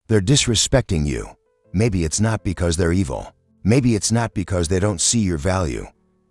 They're disrespecting you. Maybe it's not because they're evil. Maybe it's not because they don't see your value.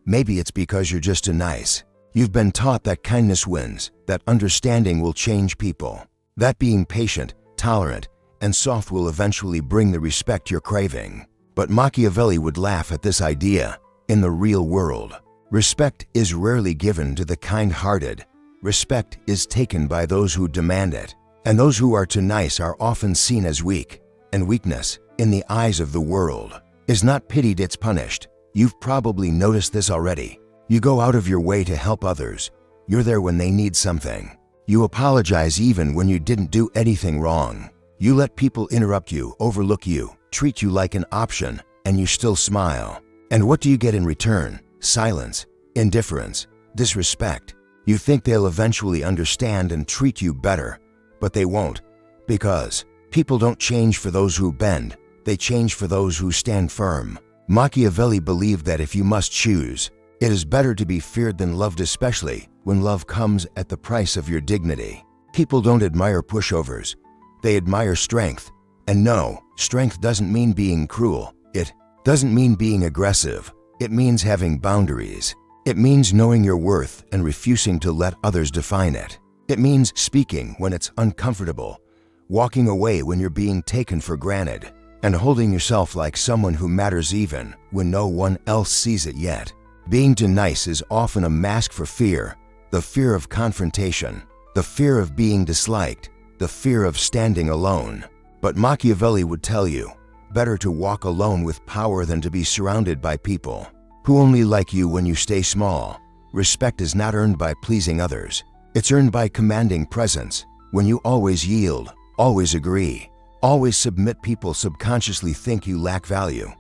Maybe it's because you're just too nice. You've been taught that kindness wins, that understanding will change people, that being patient, tolerant, and soft will eventually bring the respect you're craving. But Machiavelli would laugh at this idea. In the real world, respect is rarely given to the kind-hearted. Respect is taken by those who demand it, and those who are too nice are often seen as weak. And weakness, in the eyes of the world, is not pitied, it's punished. You've probably noticed this already. You go out of your way to help others. You're there when they need something. You apologize even when you didn't do anything wrong. You let people interrupt you, overlook you, treat you like an option, and you still smile. And what do you get in return? Silence, indifference, disrespect. You think they'll eventually understand and treat you better, but they won't, because people don't change for those who bend, they change for those who stand firm. Machiavelli believed that if you must choose, it is better to be feared than loved, especially when love comes at the price of your dignity. People don't admire pushovers, they admire strength. And no, strength doesn't mean being cruel. It doesn't mean being aggressive. It means having boundaries. It means knowing your worth and refusing to let others define it. It means speaking when it's uncomfortable, walking away when you're being taken for granted, and holding yourself like someone who matters even when no one else sees it yet. Being too nice is often a mask for fear, the fear of confrontation, the fear of being disliked, the fear of standing alone. But Machiavelli would tell you, better to walk alone with power than to be surrounded by people who only like you when you stay small. Respect is not earned by pleasing others. It's earned by commanding presence. When you always yield, always agree, always submit, people subconsciously think you lack value.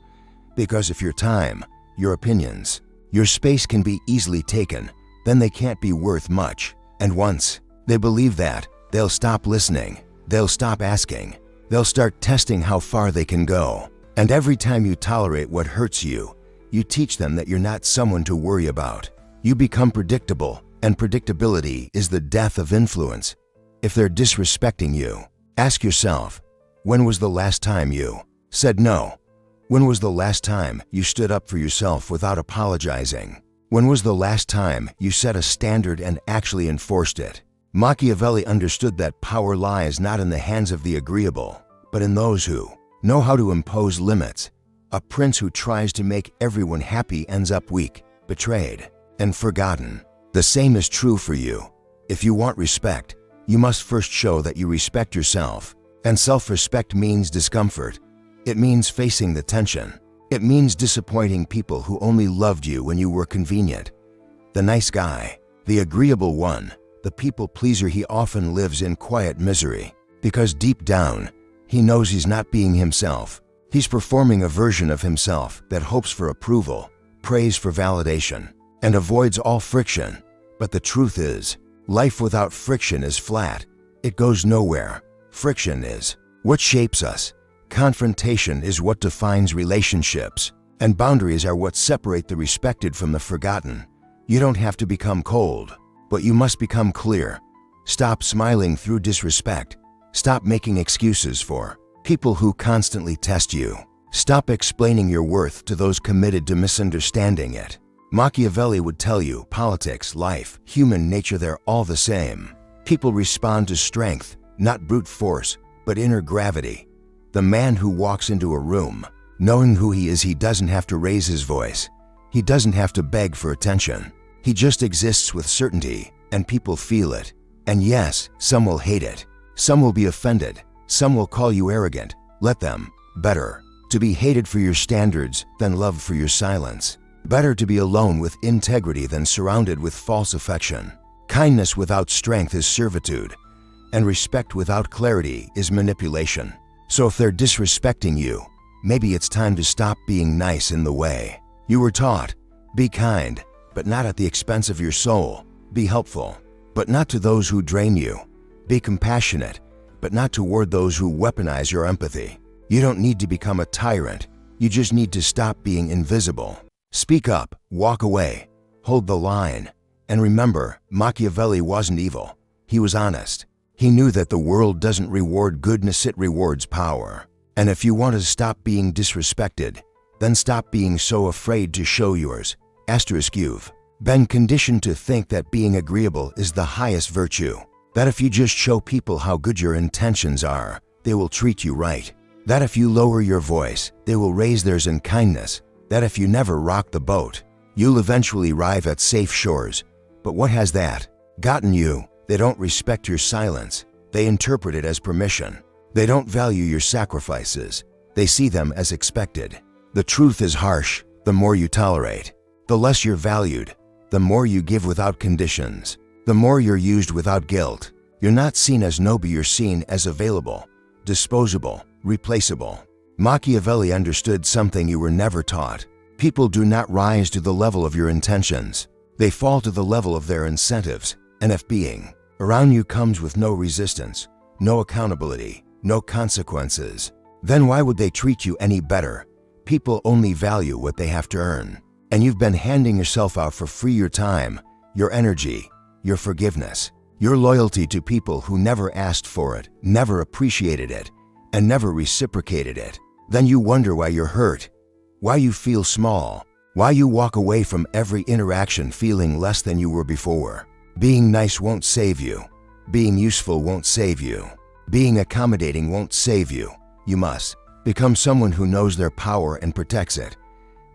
Because if your time, your opinions, your space can be easily taken, then they can't be worth much. And once they believe that, they'll stop listening, they'll stop asking, they'll start testing how far they can go. And every time you tolerate what hurts you, you teach them that you're not someone to worry about. You become predictable, and predictability is the death of influence. If they're disrespecting you, ask yourself, when was the last time you said no? When was the last time you stood up for yourself without apologizing? When was the last time you set a standard and actually enforced it? Machiavelli understood that power lies not in the hands of the agreeable, but in those who know how to impose limits. A prince who tries to make everyone happy ends up weak, betrayed, and forgotten. The same is true for you. If you want respect, you must first show that you respect yourself. And self-respect means discomfort. It means facing the tension. It means disappointing people who only loved you when you were convenient. The nice guy, the agreeable one, the people pleaser, he often lives in quiet misery, because deep down, he knows he's not being himself. He's performing a version of himself that hopes for approval, praise for validation, and avoids all friction. But the truth is, life without friction is flat. It goes nowhere. Friction is what shapes us. Confrontation is what defines relationships. And boundaries are what separate the respected from the forgotten. You don't have to become cold, but you must become clear. Stop smiling through disrespect. Stop making excuses for people who constantly test you. Stop explaining your worth to those committed to misunderstanding it. Machiavelli would tell you, politics, life, human nature, they're all the same. People respond to strength, not brute force, but inner gravity. The man who walks into a room, knowing who he is, he doesn't have to raise his voice. He doesn't have to beg for attention. He just exists with certainty, and people feel it. And yes, some will hate it. Some will be offended. Some will call you arrogant. Let them. Better to be hated for your standards than loved for your silence. Better to be alone with integrity than surrounded with false affection. Kindness without strength is servitude, and respect without clarity is manipulation. So if they're disrespecting you, maybe it's time to stop being nice in the way you were taught. Be kind, but not at the expense of your soul. Be helpful, but not to those who drain you. Be compassionate, but not toward those who weaponize your empathy. You don't need to become a tyrant. You just need to stop being invisible. Speak up, walk away, hold the line. And remember, Machiavelli wasn't evil. He was honest. He knew that the world doesn't reward goodness, it rewards power. And if you want to stop being disrespected, then stop being so afraid to show yours. You've been conditioned to think that being agreeable is the highest virtue. That if you just show people how good your intentions are, they will treat you right. That if you lower your voice, they will raise theirs in kindness. That if you never rock the boat, you'll eventually arrive at safe shores. But what has that gotten you? They don't respect your silence. They interpret it as permission. They don't value your sacrifices. They see them as expected. The truth is harsh. The more you tolerate, the less you're valued. The more you give without conditions, the more you're used without guilt. You're not seen as noble, you're seen as available, disposable, replaceable. Machiavelli understood something you were never taught. People do not rise to the level of your intentions. They fall to the level of their incentives. And if being around you comes with no resistance, no accountability, no consequences, then why would they treat you any better? People only value what they have to earn. And you've been handing yourself out for free, your time, your energy, your forgiveness, your loyalty to people who never asked for it, never appreciated it, and never reciprocated it. Then you wonder why you're hurt, why you feel small, why you walk away from every interaction feeling less than you were before. Being nice won't save you. Being useful won't save you. Being accommodating won't save you. You must become someone who knows their power and protects it.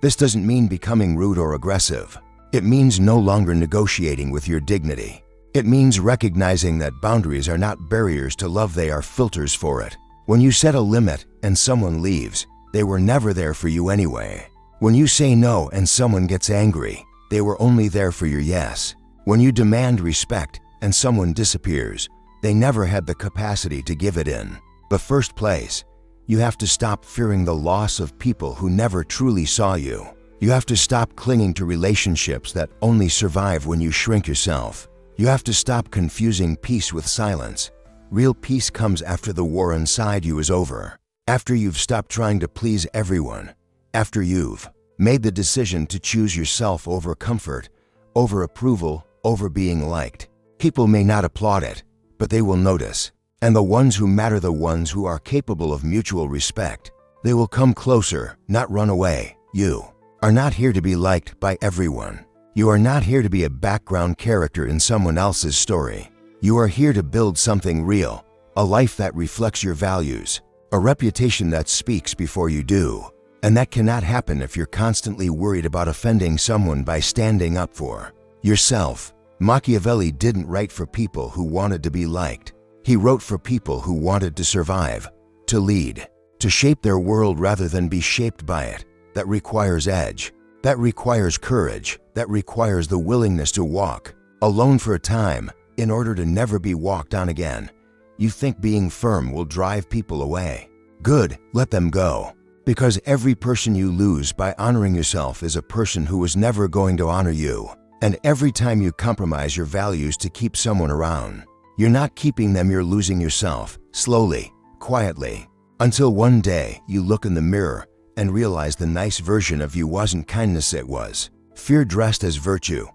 This doesn't mean becoming rude or aggressive. It means no longer negotiating with your dignity. It means recognizing that boundaries are not barriers to love, they are filters for it. When you set a limit and someone leaves, they were never there for you anyway. When you say no and someone gets angry, they were only there for your yes. When you demand respect and someone disappears, they never had the capacity to give it in the first place. You have to stop fearing the loss of people who never truly saw you. You have to stop clinging to relationships that only survive when you shrink yourself. You have to stop confusing peace with silence. Real peace comes after the war inside you is over. After you've stopped trying to please everyone. After you've made the decision to choose yourself over comfort, over approval, over being liked. People may not applaud it, but they will notice. And the ones who matter, the ones who are capable of mutual respect, they will come closer, not run away. You are not here to be liked by everyone. You are not here to be a background character in someone else's story. You are here to build something real, a life that reflects your values, a reputation that speaks before you do. And that cannot happen if you're constantly worried about offending someone by standing up for yourself. Machiavelli didn't write for people who wanted to be liked. He wrote for people who wanted to survive, to lead, to shape their world rather than be shaped by it. That requires edge. That requires courage. That requires the willingness to walk alone for a time in order to never be walked on again. You think being firm will drive people away? Good, let them go. Because every person you lose by honoring yourself is a person who was never going to honor you. And every time you compromise your values to keep someone around, you're not keeping them, you're losing yourself, slowly, quietly, until one day you look in the mirror and realize the nice version of you wasn't kindness, it was fear dressed as virtue.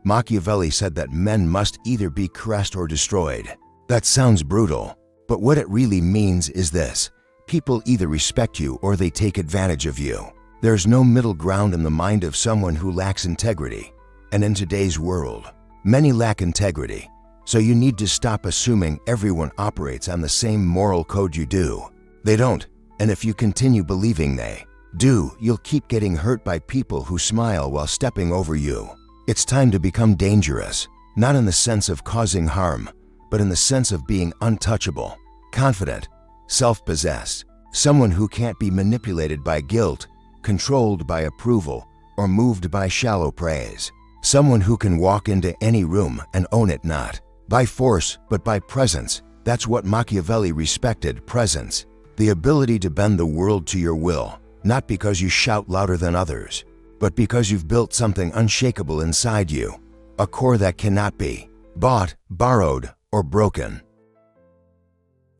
Machiavelli said that men must either be caressed or destroyed. That sounds brutal, but what it really means is this: people either respect you or they take advantage of you. There's no middle ground in the mind of someone who lacks integrity. And in today's world, many lack integrity. So you need to stop assuming everyone operates on the same moral code you do. They don't. And if you continue believing they do, you'll keep getting hurt by people who smile while stepping over you. It's time to become dangerous, not in the sense of causing harm, but in the sense of being untouchable, confident, self-possessed, someone who can't be manipulated by guilt, controlled by approval, or moved by shallow praise. Someone who can walk into any room and own it, not by force, but by presence. That's what Machiavelli respected: presence. The ability to bend the world to your will, not because you shout louder than others, but because you've built something unshakable inside you, a core that cannot be bought, borrowed, or broken.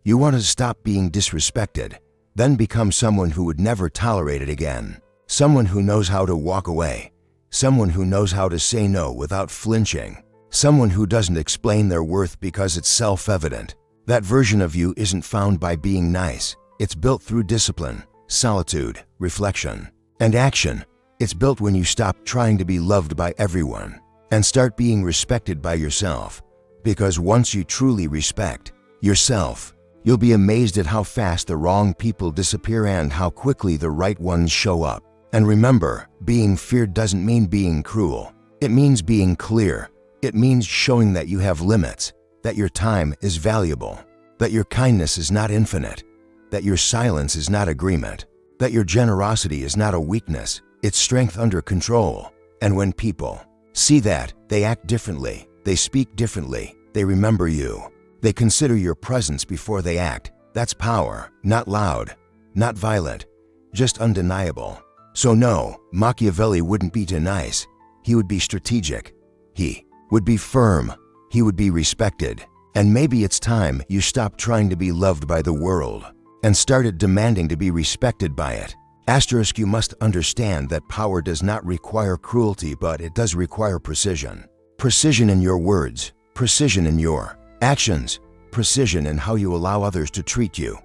You want to stop being disrespected, then become someone who would never tolerate it again. Someone who knows how to walk away. Someone who knows how to say no without flinching. Someone who doesn't explain their worth because it's self-evident. That version of you isn't found by being nice. It's built through discipline, solitude, reflection, and action. It's built when you stop trying to be loved by everyone and start being respected by yourself. Because once you truly respect yourself, you'll be amazed at how fast the wrong people disappear and how quickly the right ones show up. And remember, being feared doesn't mean being cruel. It means being clear. It means showing that you have limits, that your time is valuable, that your kindness is not infinite, that your silence is not agreement, that your generosity is not a weakness, it's strength under control. And when people see that, they act differently, they speak differently, they remember you, they consider your presence before they act. That's power, not loud, not violent, just undeniable. So no, Machiavelli wouldn't be too nice. He would be strategic. He would be firm. He would be respected. And maybe it's time you stopped trying to be loved by the world and started demanding to be respected by it. Asterisk, you must understand that power does not require cruelty, but it does require precision. Precision in your words, precision in your actions, precision in how you allow others to treat you.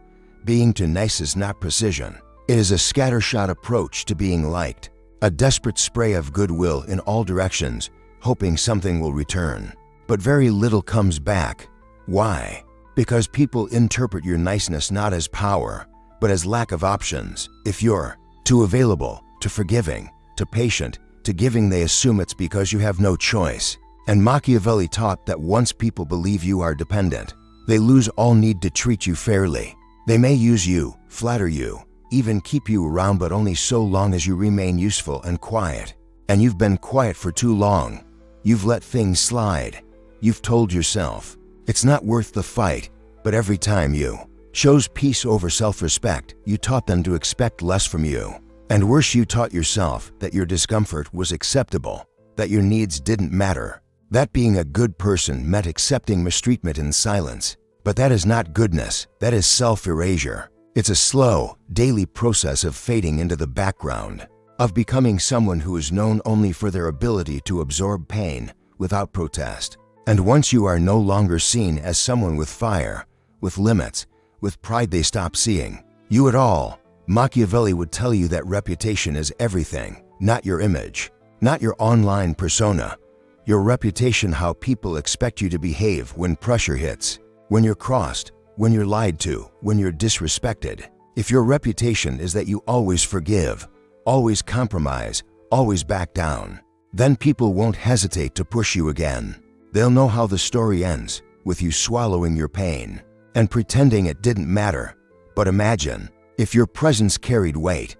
Being too nice is not precision. It is a scattershot approach to being liked, a desperate spray of goodwill in all directions, hoping something will return. But very little comes back. Why? Because people interpret your niceness not as power, but as lack of options. If you're too available, too forgiving, too patient, too giving, they assume it's because you have no choice. And Machiavelli taught that once people believe you are dependent, they lose all need to treat you fairly. They may use you, flatter you, even keep you around, but only so long as you remain useful and quiet. And you've been quiet for too long. You've let things slide. You've told yourself, it's not worth the fight. But every time you chose peace over self-respect, you taught them to expect less from you. And worse, you taught yourself that your discomfort was acceptable, that your needs didn't matter, that being a good person meant accepting mistreatment in silence. But that is not goodness, that is self-erasure. It's a slow, daily process of fading into the background, of becoming someone who is known only for their ability to absorb pain without protest. And once you are no longer seen as someone with fire, with limits, with pride, they stop seeing you at all. Machiavelli would tell you that reputation is everything, not your image, not your online persona. Your reputation, how people expect you to behave when pressure hits, when you're crossed, when you're lied to, when you're disrespected. If your reputation is that you always forgive, always compromise, always back down, then people won't hesitate to push you again. They'll know how the story ends, with you swallowing your pain and pretending it didn't matter. But imagine if your presence carried weight,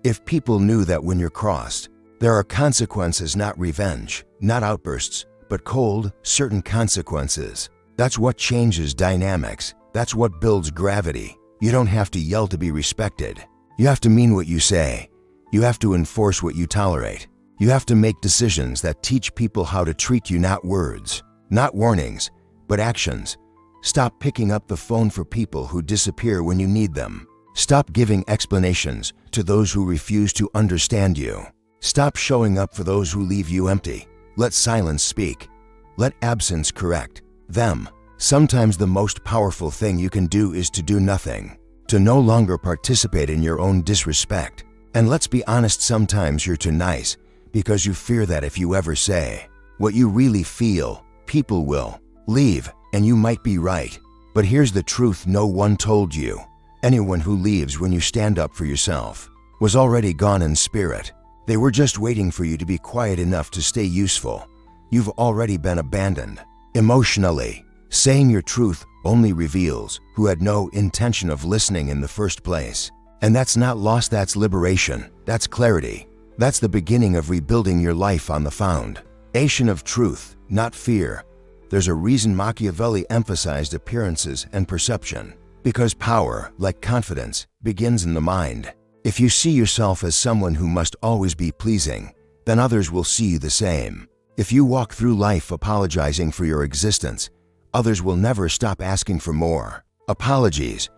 if people knew that when you're crossed, there are consequences, not revenge, not outbursts, but cold, certain consequences. That's what changes dynamics. That's what builds gravity. You don't have to yell to be respected. You have to mean what you say. You have to enforce what you tolerate. You have to make decisions that teach people how to treat you, not words, not warnings, but actions. Stop picking up the phone for people who disappear when you need them. Stop giving explanations to those who refuse to understand you. Stop showing up for those who leave you empty. Let silence speak. Let absence correct them. Sometimes the most powerful thing you can do is to do nothing, to no longer participate in your own disrespect. And let's be honest, sometimes you're too nice because you fear that if you ever say what you really feel, people will leave, and you might be right. But here's the truth no one told you. Anyone who leaves when you stand up for yourself was already gone in spirit. They were just waiting for you to be quiet enough to stay useful. You've already been abandoned. Emotionally, saying your truth only reveals who had no intention of listening in the first place. And that's not loss, that's liberation, that's clarity. That's the beginning of rebuilding your life on the foundation of truth, not fear. There's a reason Machiavelli emphasized appearances and perception, because power, like confidence, begins in the mind. If you see yourself as someone who must always be pleasing, then others will see you the same. If you walk through life apologizing for your existence, others will never stop asking for more apologies.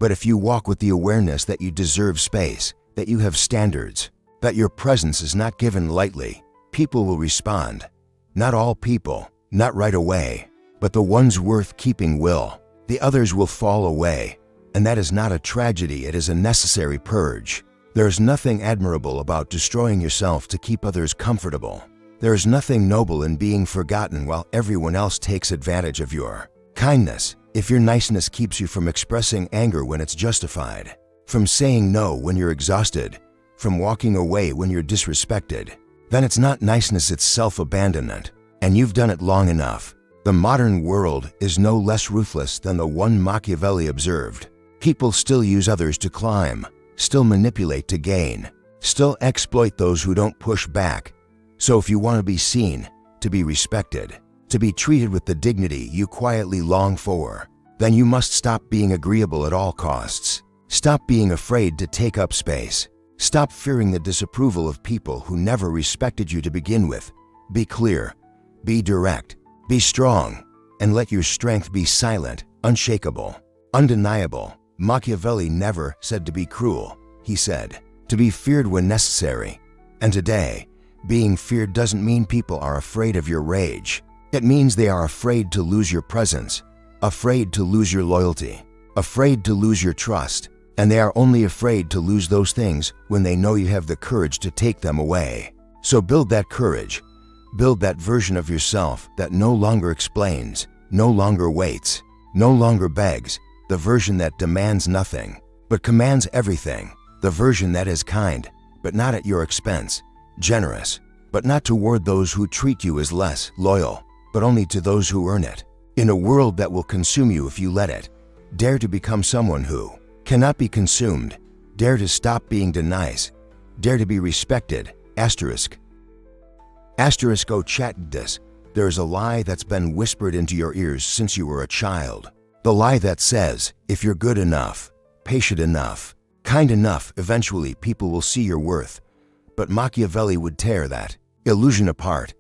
But if you walk with the awareness that you deserve space, that you have standards, that your presence is not given lightly, people will respond. Not all people, not right away, but the ones worth keeping will. the others will fall away. And that is not a tragedy, it is a necessary purge. There is nothing admirable about destroying yourself to keep others comfortable. There is nothing noble in being forgotten while everyone else takes advantage of your kindness. If your niceness keeps you from expressing anger when it's justified, from saying no when you're exhausted, from walking away when you're disrespected, then it's not niceness, it's self-abandonment. And you've done it long enough. The modern world is no less ruthless than the one Machiavelli observed. People still use others to climb, still manipulate to gain, still exploit those who don't push back. So if you want to be seen, to be respected, to be treated with the dignity you quietly long for, then you must stop being agreeable at all costs. Stop being afraid to take up space. Stop fearing the disapproval of people who never respected you to begin with. Be clear, be direct, be strong, and let your strength be silent, unshakable, undeniable. Machiavelli never said to be cruel. He said to be feared when necessary. And today, being feared doesn't mean people are afraid of your rage. It means they are afraid to lose your presence, afraid to lose your loyalty, afraid to lose your trust. And they are only afraid to lose those things when they know you have the courage to take them away. So build that courage. Build that version of yourself that no longer explains, no longer waits, no longer begs, the version that demands nothing, but commands everything, the version that is kind, but not at your expense, generous, but not toward those who treat you as less, loyal, but only to those who earn it. In a world that will consume you if you let it, dare to become someone who cannot be consumed. Dare to stop being nice. Dare to be respected. Asterisk. Oh, chat this. There is a lie that's been whispered into your ears since you were a child. The lie that says, if you're good enough, patient enough, kind enough, eventually people will see your worth. But Machiavelli would tear that illusion apart.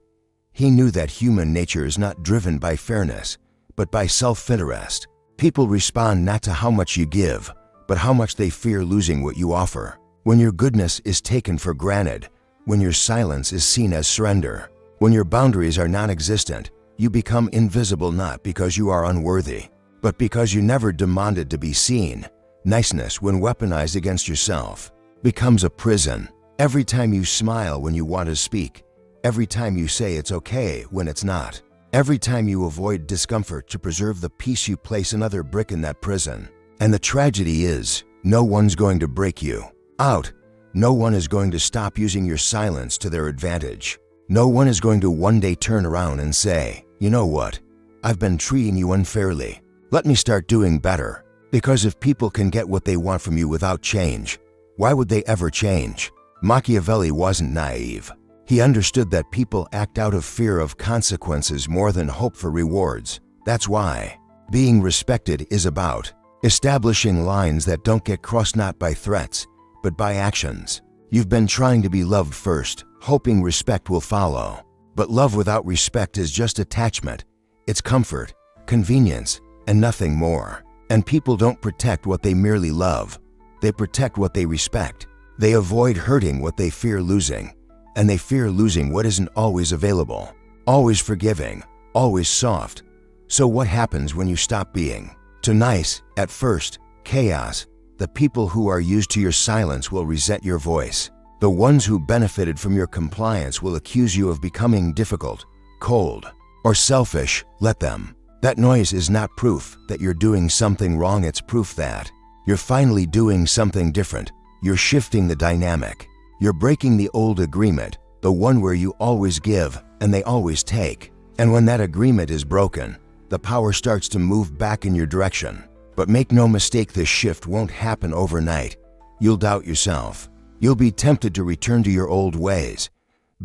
He knew that human nature is not driven by fairness, but by self-interest. People respond not to how much you give, but how much they fear losing what you offer. When your goodness is taken for granted, when your silence is seen as surrender, when your boundaries are non-existent, you become invisible not because you are unworthy, but because you never demanded to be seen. Niceness, when weaponized against yourself, becomes a prison. Every time you smile when you want to speak, every time you say it's okay when it's not, every time you avoid discomfort to preserve the peace, you place another brick in that prison. And the tragedy is, no one's going to break you out. No one is going to stop using your silence to their advantage. No one is going to one day turn around and say, you know what? I've been treating you unfairly. Let me start doing better. Because if people can get what they want from you without change, why would they ever change? Machiavelli wasn't naive. He understood that people act out of fear of consequences more than hope for rewards. That's why being respected is about establishing lines that don't get crossed not by threats, but by actions. You've been trying to be loved first, hoping respect will follow. But love without respect is just attachment. It's comfort, convenience, and nothing more. And people don't protect what they merely love. They protect what they respect. They avoid hurting what they fear losing. And they fear losing what isn't always available, always forgiving, always soft. So what happens when you stop being too nice? At first, chaos. The people who are used to your silence will resent your voice. The ones who benefited from your compliance will accuse you of becoming difficult, cold, or selfish. Let them. That noise is not proof that you're doing something wrong. It's proof that you're finally doing something different. You're shifting the dynamic. You're breaking the old agreement, the one where you always give and they always take. And when that agreement is broken, the power starts to move back in your direction. But make no mistake, this shift won't happen overnight. You'll doubt yourself. You'll be tempted to return to your old ways.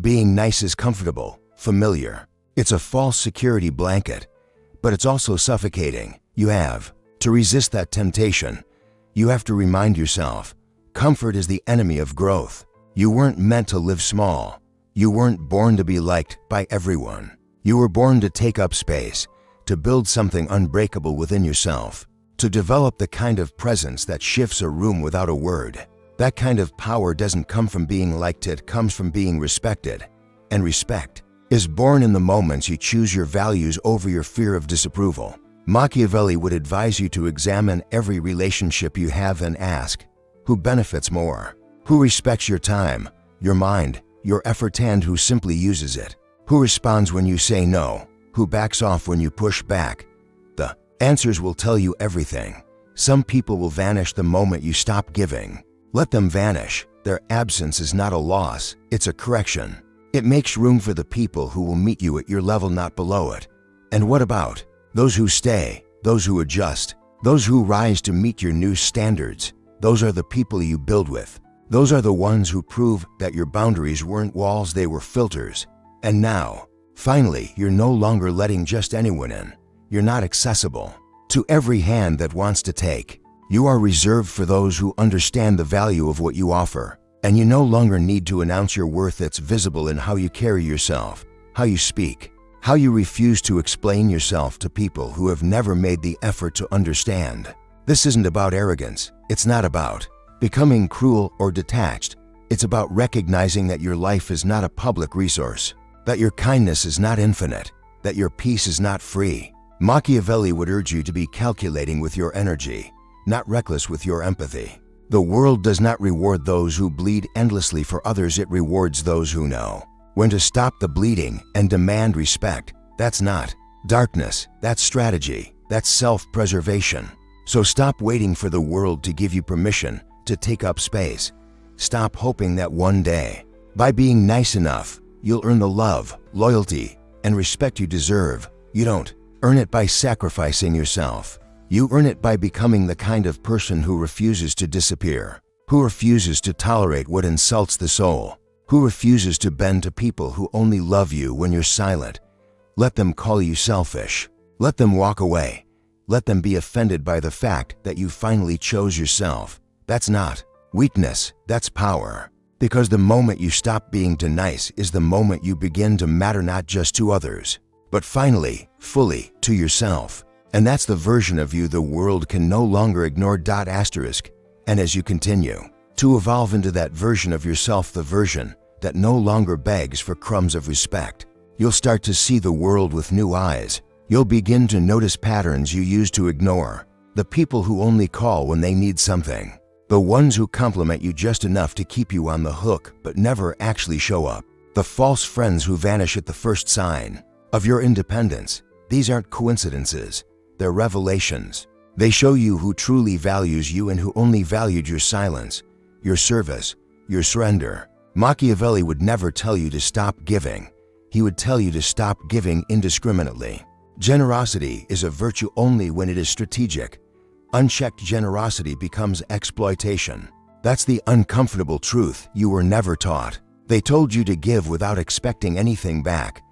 Being nice is comfortable, familiar. It's a false security blanket, but it's also suffocating. You have to resist that temptation. You have to remind yourself, comfort is the enemy of growth. You weren't meant to live small. You weren't born to be liked by everyone. You were born to take up space, to build something unbreakable within yourself, to develop the kind of presence that shifts a room without a word. That kind of power doesn't come from being liked, it comes from being respected. And respect is born in the moments you choose your values over your fear of disapproval. Machiavelli would advise you to examine every relationship you have and ask, who benefits more? Who respects your time, your mind, your effort, and who simply uses it? Who responds when you say no? Who backs off when you push back? The answers will tell you everything. Some people will vanish the moment you stop giving. Let them vanish. Their absence is not a loss, it's a correction. It makes room for the people who will meet you at your level, not below it. And what about those who stay, those who adjust, those who rise to meet your new standards? Those are the people you build with. Those are the ones who prove that your boundaries weren't walls, they were filters. And now, finally, you're no longer letting just anyone in. You're not accessible to every hand that wants to take. You are reserved for those who understand the value of what you offer. And you no longer need to announce your worth. It's visible in how you carry yourself, how you speak, how you refuse to explain yourself to people who have never made the effort to understand. This isn't about arrogance. It's not about becoming cruel or detached. It's about recognizing that your life is not a public resource, that your kindness is not infinite, that your peace is not free. Machiavelli would urge you to be calculating with your energy, not reckless with your empathy. The world does not reward those who bleed endlessly for others, it rewards those who know when to stop the bleeding and demand respect. That's not darkness, that's strategy, that's self-preservation. So stop waiting for the world to give you permission to take up space. Stop hoping that one day, by being nice enough, you'll earn the love, loyalty, and respect you deserve. You don't earn it by sacrificing yourself. You earn it by becoming the kind of person who refuses to disappear, who refuses to tolerate what insults the soul, who refuses to bend to people who only love you when you're silent. Let them call you selfish. Let them walk away. Let them be offended by the fact that you finally chose yourself. That's not weakness, that's power. Because the moment you stop being too nice is the moment you begin to matter, not just to others, but finally, fully, to yourself. And that's the version of you the world can no longer ignore. And as you continue to evolve into that version of yourself, the version that no longer begs for crumbs of respect, you'll start to see the world with new eyes. You'll begin to notice patterns you used to ignore. The people who only call when they need something. The ones who compliment you just enough to keep you on the hook but never actually show up. The false friends who vanish at the first sign of your independence. These aren't coincidences. They're revelations. They show you who truly values you and who only valued your silence, your service, your surrender. Machiavelli would never tell you to stop giving. He would tell you to stop giving indiscriminately. Generosity is a virtue only when it is strategic. Unchecked generosity becomes exploitation. That's the uncomfortable truth you were never taught. They told you to give without expecting anything back.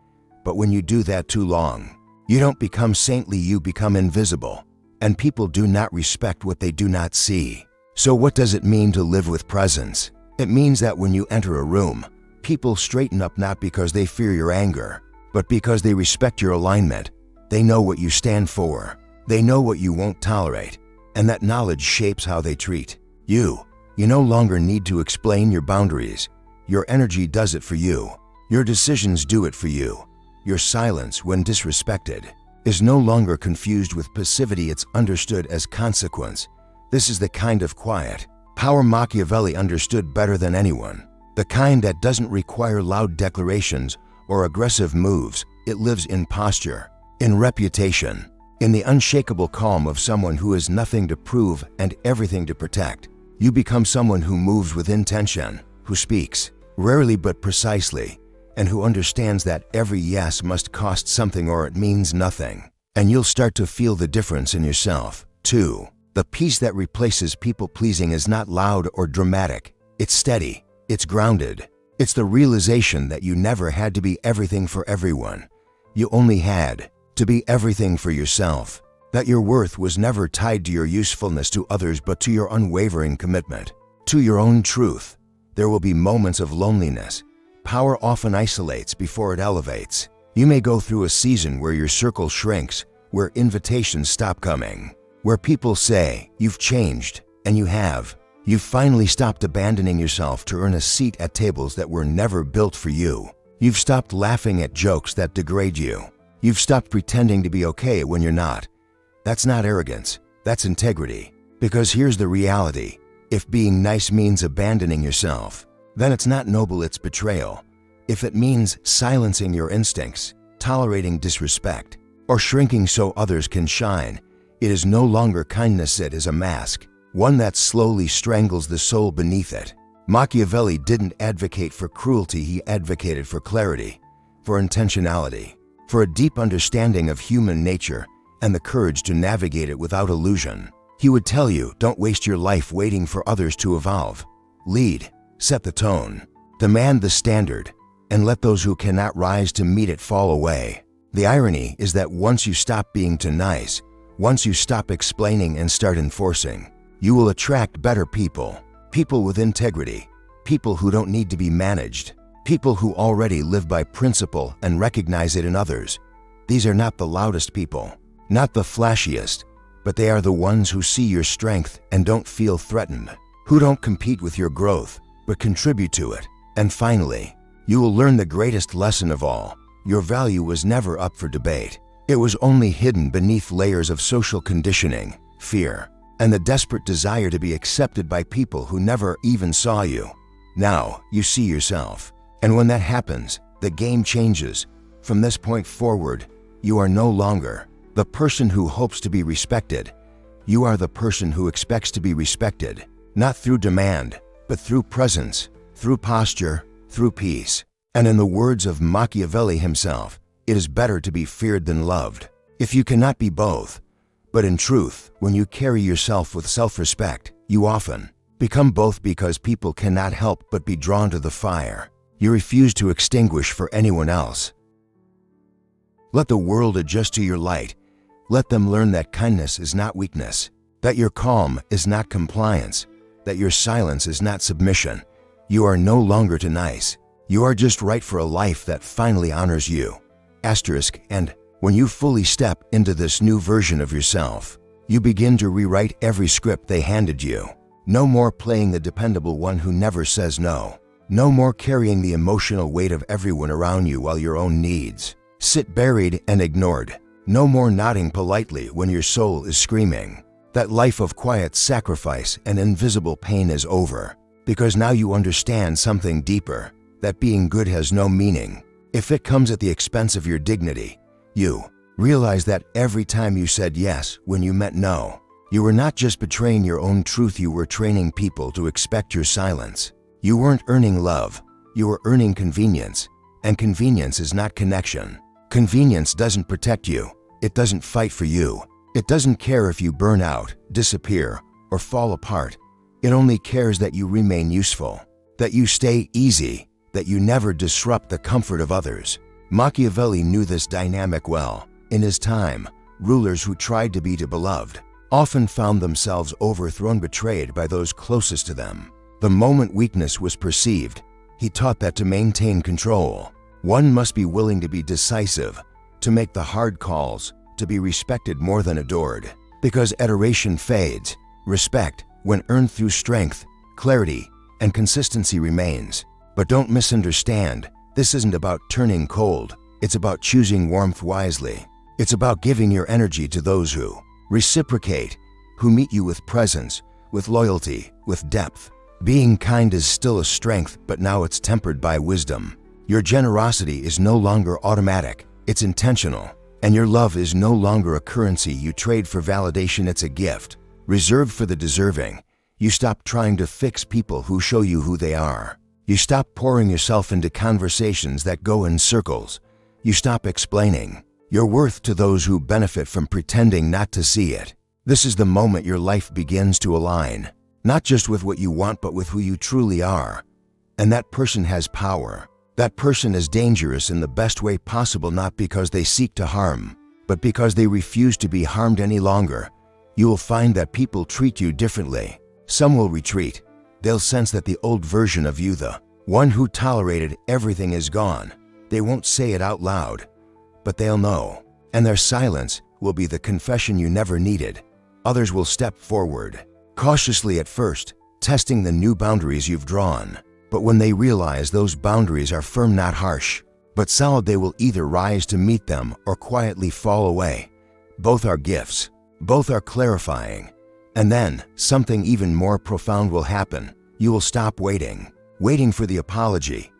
But when you do that too long, you don't become saintly, you become invisible. And people do not respect what they do not see. So what does it mean to live with presence? It means that when you enter a room, people straighten up, not because they fear your anger, but because they respect your alignment. They know what you stand for. They know what you won't tolerate. And that knowledge shapes how they treat you. You no longer need to explain your boundaries. Your energy does it for you. Your decisions do it for you. Your silence, when disrespected, is no longer confused with passivity, it's understood as consequence. This is the kind of quiet power Machiavelli understood better than anyone. The kind that doesn't require loud declarations or aggressive moves. It lives in posture, in reputation, in the unshakable calm of someone who has nothing to prove and everything to protect. You become someone who moves with intention, who speaks, rarely but precisely, and who understands that every yes must cost something or it means nothing. And you'll start to feel the difference in yourself, too. The peace that replaces people-pleasing is not loud or dramatic. It's steady. It's grounded. It's the realization that you never had to be everything for everyone. You only had to be everything for yourself. That your worth was never tied to your usefulness to others but to your unwavering commitment, to your own truth. There will be moments of loneliness. Power often isolates before it elevates. You may go through a season where your circle shrinks, where invitations stop coming, where people say, "You've changed," and you have. You've finally stopped abandoning yourself to earn a seat at tables that were never built for you. You've stopped laughing at jokes that degrade you. You've stopped pretending to be okay when you're not. That's not arrogance, that's integrity. Because here's the reality. If being nice means abandoning yourself, then it's not noble, it's betrayal. If it means silencing your instincts, tolerating disrespect, or shrinking so others can shine, it is no longer kindness, it is a mask, one that slowly strangles the soul beneath it. Machiavelli didn't advocate for cruelty, he advocated for clarity, for intentionality, for a deep understanding of human nature and the courage to navigate it without illusion. He would tell you, don't waste your life waiting for others to evolve. Lead, set the tone, demand the standard, and let those who cannot rise to meet it fall away. The irony is that once you stop being too nice, once you stop explaining and start enforcing, you will attract better people. People with integrity, people who don't need to be managed, people who already live by principle and recognize it in others. These are not the loudest people, not the flashiest, but they are the ones who see your strength and don't feel threatened, who don't compete with your growth, but contribute to it. And finally, you will learn the greatest lesson of all. Your value was never up for debate. It was only hidden beneath layers of social conditioning, fear, and the desperate desire to be accepted by people who never even saw you. Now, you see yourself. And when that happens, the game changes. From this point forward, you are no longer the person who hopes to be respected. You are the person who expects to be respected, not through demand, but through presence, through posture, through peace. And in the words of Machiavelli himself, it is better to be feared than loved. If you cannot be both, but in truth, when you carry yourself with self-respect, you often become both, because people cannot help but be drawn to the fire you refuse to extinguish for anyone else. Let the world adjust to your light. Let them learn that kindness is not weakness, that your calm is not compliance, that your silence is not submission. You are no longer too nice. You are just right for a life that finally honors you. And when you fully step into this new version of yourself, you begin to rewrite every script they handed you. No more playing the dependable one who never says no. No more carrying the emotional weight of everyone around you while your own needs sit buried and ignored. No more nodding politely when your soul is screaming. That life of quiet sacrifice and invisible pain is over, because now you understand something deeper, that being good has no meaning if it comes at the expense of your dignity. You realize that every time you said yes when you meant no, you were not just betraying your own truth, you were training people to expect your silence. You weren't earning love, you were earning convenience, and convenience is not connection. Convenience doesn't protect you, it doesn't fight for you. It doesn't care if you burn out, disappear, or fall apart. It only cares that you remain useful, that you stay easy, that you never disrupt the comfort of others. Machiavelli knew this dynamic well. In his time, rulers who tried to be beloved often found themselves overthrown, betrayed by those closest to them. The moment weakness was perceived, he taught that to maintain control, one must be willing to be decisive, to make the hard calls, to be respected more than adored. Because adoration fades, respect, when earned through strength, clarity, and consistency, remains. But don't misunderstand, this isn't about turning cold, it's about choosing warmth wisely. It's about giving your energy to those who reciprocate, who meet you with presence, with loyalty, with depth. Being kind is still a strength, but now it's tempered by wisdom. Your generosity is no longer automatic, it's intentional. And your love is no longer a currency you trade for validation, it's a gift, reserved for the deserving. You stop trying to fix people who show you who they are. You stop pouring yourself into conversations that go in circles. You stop explaining your worth to those who benefit from pretending not to see it. This is the moment your life begins to align, not just with what you want, but with who you truly are. And that person has power. That person is dangerous in the best way possible, not because they seek to harm, but because they refuse to be harmed any longer. You will find that people treat you differently. Some will retreat. They'll sense that the old version of you, the one who tolerated everything, is gone. They won't say it out loud, but they'll know. And their silence will be the confession you never needed. Others will step forward, cautiously at first, testing the new boundaries you've drawn. But when they realize those boundaries are firm, not harsh, but solid, they will either rise to meet them or quietly fall away. Both are gifts. Both are clarifying. And then, something even more profound will happen. You will stop waiting. Waiting for the apology.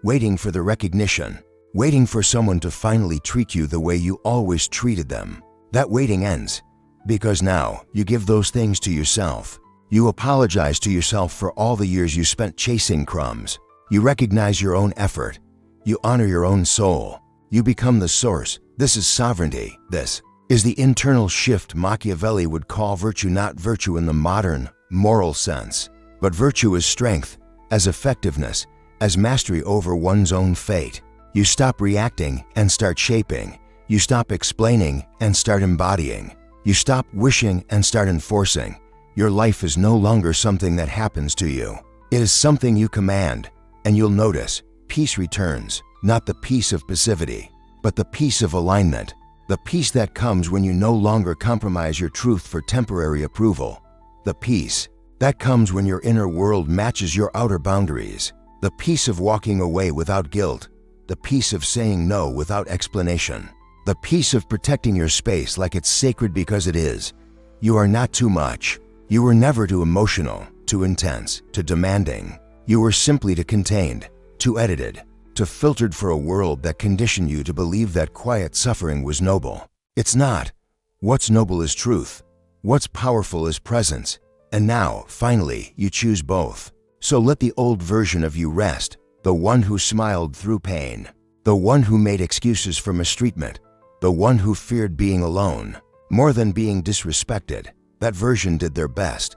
Waiting for the recognition. Waiting for someone to finally treat you the way you always treated them. That waiting ends. Because now, you give those things to yourself. You apologize to yourself for all the years you spent chasing crumbs. You recognize your own effort. You honor your own soul. You become the source. This is sovereignty. This is the internal shift Machiavelli would call virtue, not virtue in the modern, moral sense, but virtue as strength, as effectiveness, as mastery over one's own fate. You stop reacting and start shaping. You stop explaining and start embodying. You stop wishing and start enforcing. Your life is no longer something that happens to you. It is something you command, and you'll notice peace returns, not the peace of passivity, but the peace of alignment, the peace that comes when you no longer compromise your truth for temporary approval, the peace that comes when your inner world matches your outer boundaries, the peace of walking away without guilt, the peace of saying no without explanation, the peace of protecting your space like it's sacred because it is. You are not too much. You were never too emotional, too intense, too demanding. You were simply too contained, too edited, too filtered for a world that conditioned you to believe that quiet suffering was noble. It's not. What's noble is truth. What's powerful is presence. And now, finally, you choose both. So let the old version of you rest, the one who smiled through pain, the one who made excuses for mistreatment, the one who feared being alone, more than being disrespected. That version did their best.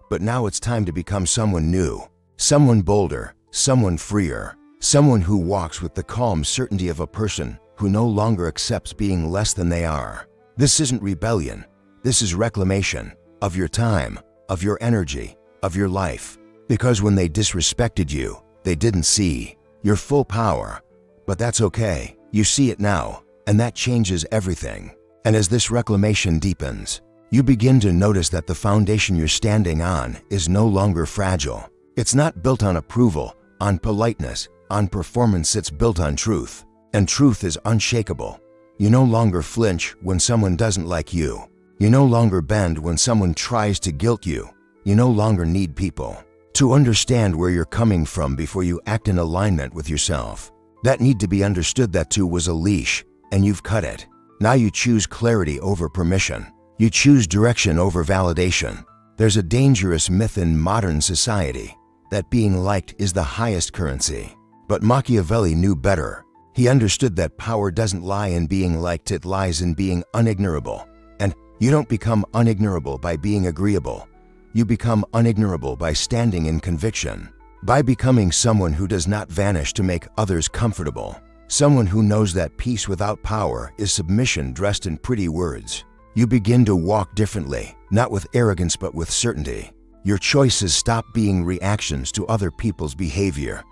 But now it's time to become someone new, someone bolder, someone freer, someone who walks with the calm certainty of a person who no longer accepts being less than they are. This isn't rebellion. This is reclamation of your time, of your energy, of your life. Because when they disrespected you, they didn't see your full power. But that's okay. You see it now, and that changes everything. And as this reclamation deepens, you begin to notice that the foundation you're standing on is no longer fragile. It's not built on approval, on politeness, on performance. It's built on truth. And truth is unshakable. You no longer flinch when someone doesn't like you. You no longer bend when someone tries to guilt you. You no longer need people to understand where you're coming from before you act in alignment with yourself. That need to be understood, that too was a leash, and you've cut it. Now you choose clarity over permission. You choose direction over validation. There's a dangerous myth in modern society that being liked is the highest currency. But Machiavelli knew better. He understood that power doesn't lie in being liked, it lies in being unignorable. And you don't become unignorable by being agreeable. You become unignorable by standing in conviction, by becoming someone who does not vanish to make others comfortable, someone who knows that peace without power is submission dressed in pretty words. You begin to walk differently, not with arrogance but with certainty. Your choices stop being reactions to other people's behavior.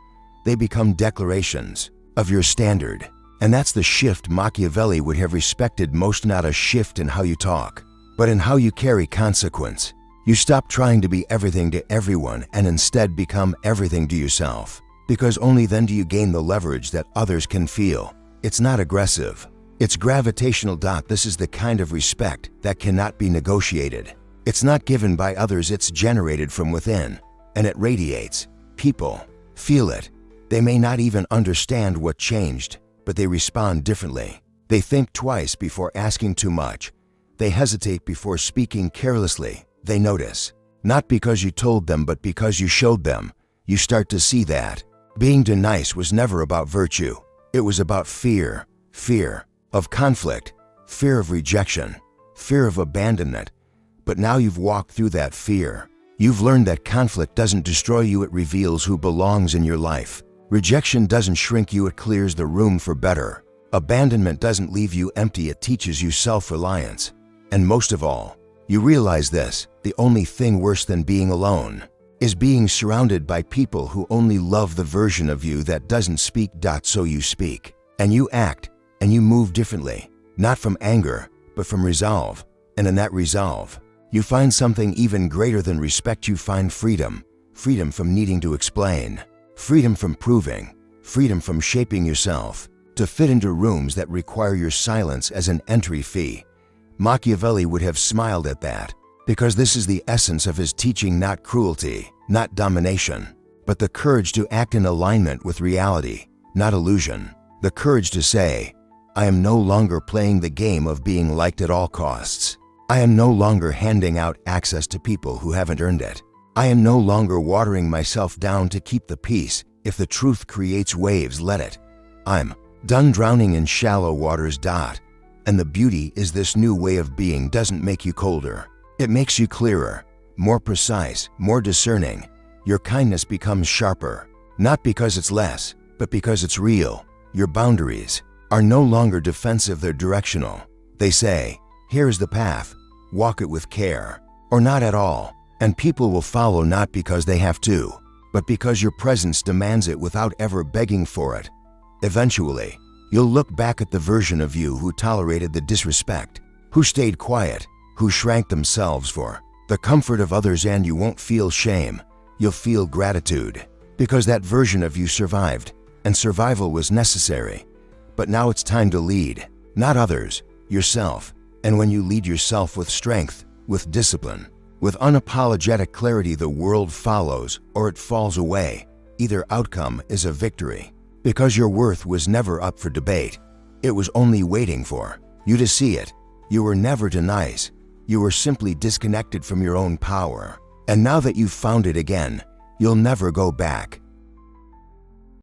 They become declarations of your standard. And that's the shift Machiavelli would have respected most, not a shift in how you talk, but in how you carry consequence. You stop trying to be everything to everyone and instead become everything to yourself, because only then do you gain the leverage that others can feel. It's not aggressive. It's gravitational. This is the kind of respect that cannot be negotiated. It's not given by others, it's generated from within, and it radiates. People feel it. They may not even understand what changed, but they respond differently. They think twice before asking too much. They hesitate before speaking carelessly. They notice, not because you told them, but because you showed them. You start to see that being too nice was never about virtue. It was about fear. Fear of conflict, fear of rejection, fear of abandonment. But now you've walked through that fear. You've learned that conflict doesn't destroy you, it reveals who belongs in your life. Rejection doesn't shrink you, it clears the room for better. Abandonment doesn't leave you empty, it teaches you self-reliance. And most of all, you realize this: the only thing worse than being alone is being surrounded by people who only love the version of you that doesn't speak. So you speak, and you act, and you move differently, not from anger, but from resolve. And in that resolve, you find something even greater than respect. You find freedom. Freedom from needing to explain. Freedom from proving. Freedom from shaping yourself to fit into rooms that require your silence as an entry fee. Machiavelli would have smiled at that, because this is the essence of his teaching: not cruelty, not domination, but the courage to act in alignment with reality, not illusion. The courage to say, I am no longer playing the game of being liked at all costs. I am no longer handing out access to people who haven't earned it. I am no longer watering myself down to keep the peace. If the truth creates waves, let it. I'm done drowning in shallow waters. And the beauty is this new way of being doesn't make you colder. It makes you clearer, more precise, more discerning. Your kindness becomes sharper, not because it's less, but because it's real. Your boundaries are no longer defensive, they're directional. They say, here's the path, walk it with care, or not at all. And people will follow not because they have to, but because your presence demands it without ever begging for it. Eventually, you'll look back at the version of you who tolerated the disrespect, who stayed quiet, who shrank themselves for the comfort of others, and you won't feel shame. You'll feel gratitude, because that version of you survived, and survival was necessary. But now it's time to lead, not others, yourself. And when you lead yourself with strength, with discipline, with unapologetic clarity, the world follows or it falls away. Either outcome is a victory, because your worth was never up for debate. It was only waiting for you to see it. You were never too nice. You were simply disconnected from your own power. And now that you've found it again, you'll never go back.